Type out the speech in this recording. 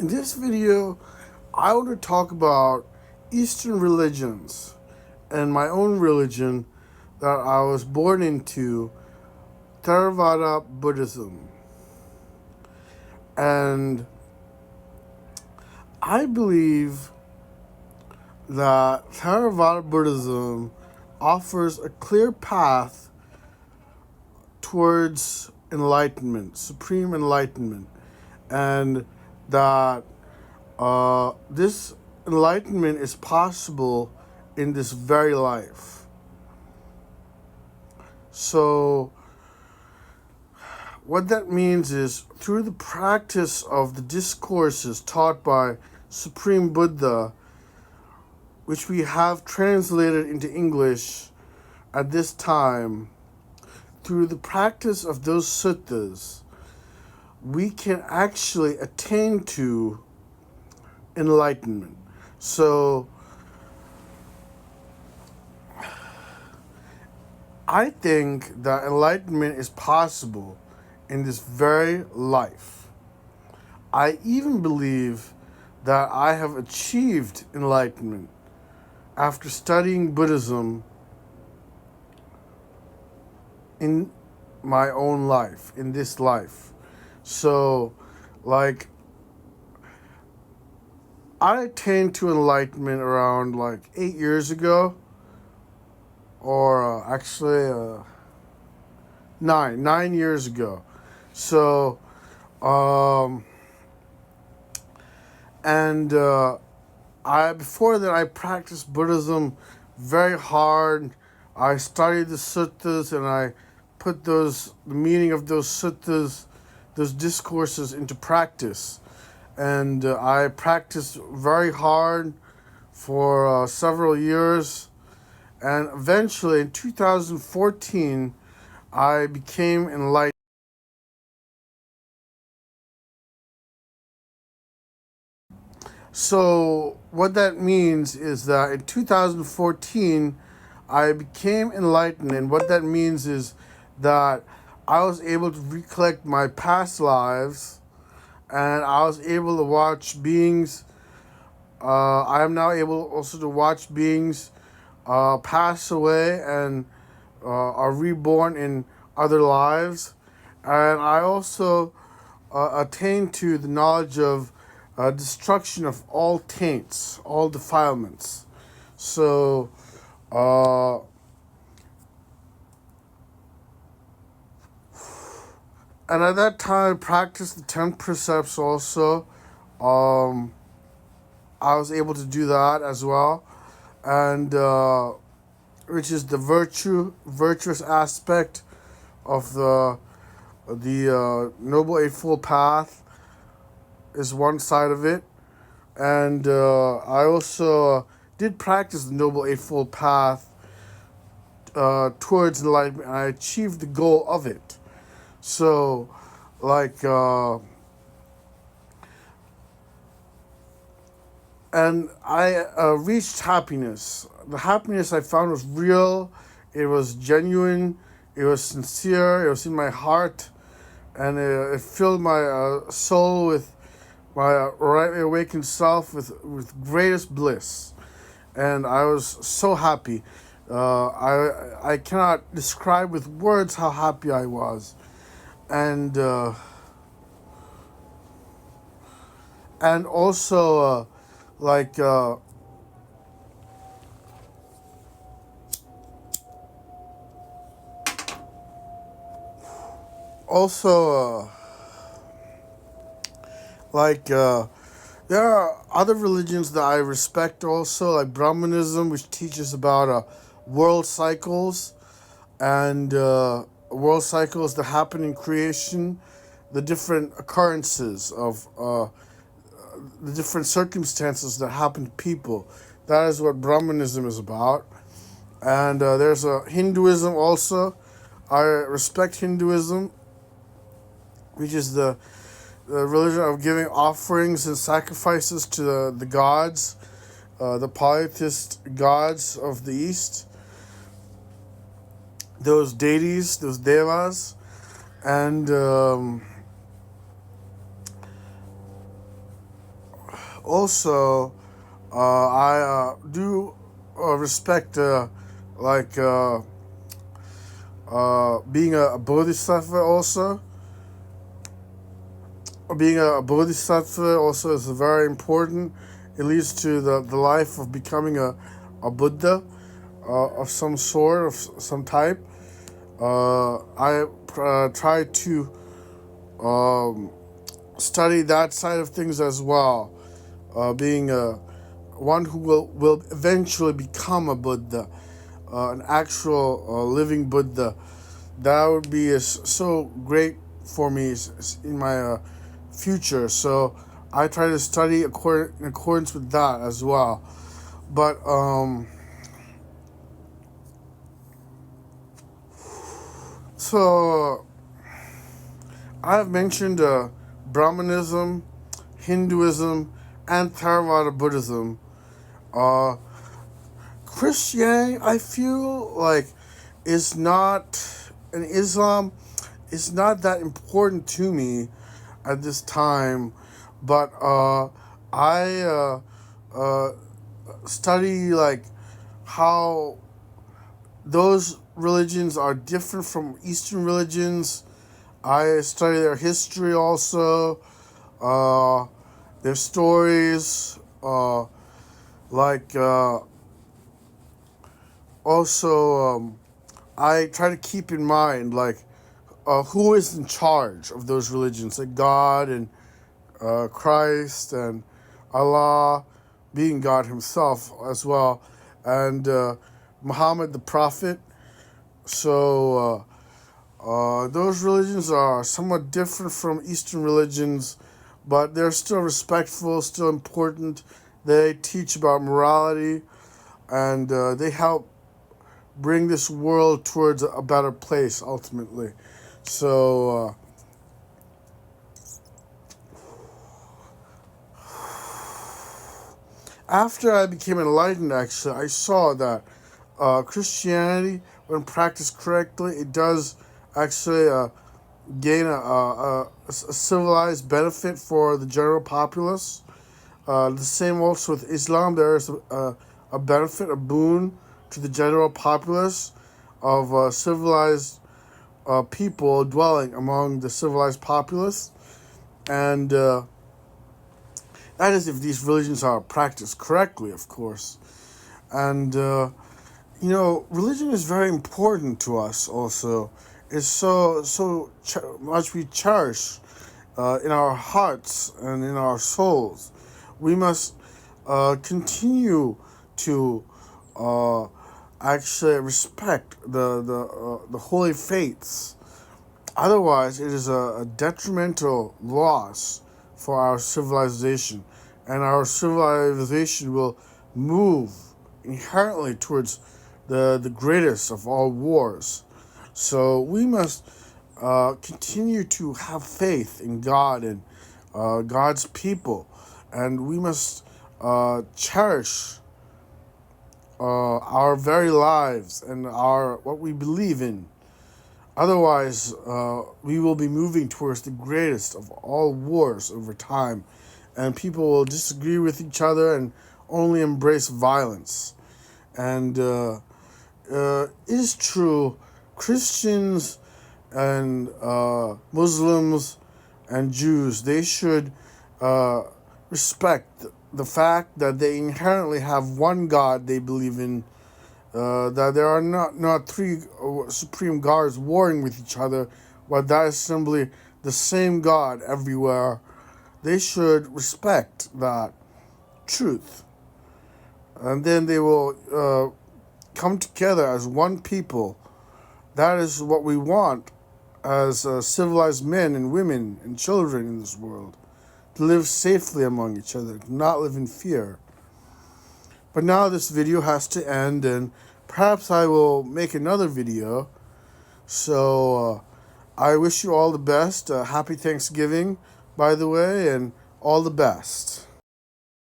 In this video, I want to talk about Eastern religions and my own religion that I was born into, Theravada Buddhism. And I believe that Theravada Buddhism offers a clear path towards enlightenment, supreme enlightenment, and that this enlightenment is possible in this very life. So, what that means is through the practice of the discourses taught by Supreme Buddha, which we have translated into English at this time, through the practice of those suttas, we can actually attain to enlightenment. So, I think that enlightenment is possible in this very life. I even believe that I have achieved enlightenment after studying Buddhism in my own life, in this life. So, I attained to enlightenment around 8 years ago, or actually 9 years ago. So, and before that, I practiced Buddhism very hard. I studied the suttas and I put the meaning of those suttas, those discourses into practice. And I practiced very hard for several years. And eventually, in 2014, I became enlightened. So, what that means is that in 2014, I became enlightened. And what that means is that I was able to recollect my past lives, and I was able to watch beings. I am now able also to watch beings pass away and are reborn in other lives. And I also attain to the knowledge of destruction of all taints, all defilements. So, and at that time, I practiced the 10 precepts also. I was able to do that as well. And which is the virtuous aspect of the Noble Eightfold Path is one side of it. And I also did practice the Noble Eightfold Path towards enlightenment, and I achieved the goal of it. So, and I reached happiness. The happiness I found was real, it was genuine, it was sincere, it was in my heart, and it filled my soul with my right awakened self with greatest bliss. And I was so happy. I cannot describe with words how happy I was. And also also there are other religions that I respect also, like Brahmanism, which teaches about world cycles and world cycles that happen in creation, the different occurrences of the different circumstances that happen to people. That is what Brahmanism is about. And there's a Hinduism also. I respect Hinduism, which is the religion of giving offerings and sacrifices to the gods, the polytheist gods of the East, those deities, those devas. And Also, I do respect like being a bodhisattva also. Being a bodhisattva also is very important. It leads to the life of becoming a Buddha of some sort, of some type. I try to um, study that side of things as well. Being one who will eventually become a Buddha, an actual living Buddha. That would be so great for me in my future. So I try to study in accordance with that as well. But so I've mentioned Brahmanism, Hinduism, and Theravada Buddhism. Uh, Christianity, I feel like, is not, and Islam is not that important to me at this time. But I uh, study like how those religions are different from Eastern religions. I study their history also, uh, their stories, like also I try to keep in mind like who is in charge of those religions, like God and Christ and Allah, being God Himself as well, and Muhammad the Prophet. So those religions are somewhat different from Eastern religions, but they're still respectful, still important. They teach about morality, and they help bring this world towards a better place ultimately. So after I became enlightened, actually, I saw that Christianity, when practiced correctly, it does actually gain a civilized benefit for the general populace. The same also with Islam. There is a benefit, a boon to the general populace of civilized people dwelling among the civilized populace. And that is if these religions are practiced correctly, of course. And, religion is very important to us also. It's so much we cherish in our hearts and in our souls. We must continue to actually respect the holy faiths. Otherwise, it is a detrimental loss for our civilization, and our civilization will move inherently towards the greatest of all wars. So we must continue to have faith in God and God's people, and we must cherish our very lives and our what we believe in. Otherwise, we will be moving towards the greatest of all wars over time, and people will disagree with each other and only embrace violence. And it is true, Christians and Muslims and Jews, they should respect the fact that they inherently have one God they believe in, that there are not three supreme gods warring with each other, but that is simply the same God everywhere. They should respect that truth. And then they will come together as one people. That is what we want as civilized men and women and children in this world. To live safely among each other, to not live in fear. But now this video has to end, and perhaps I will make another video. So I wish you all the best. Happy Thanksgiving, by the way, and all the best.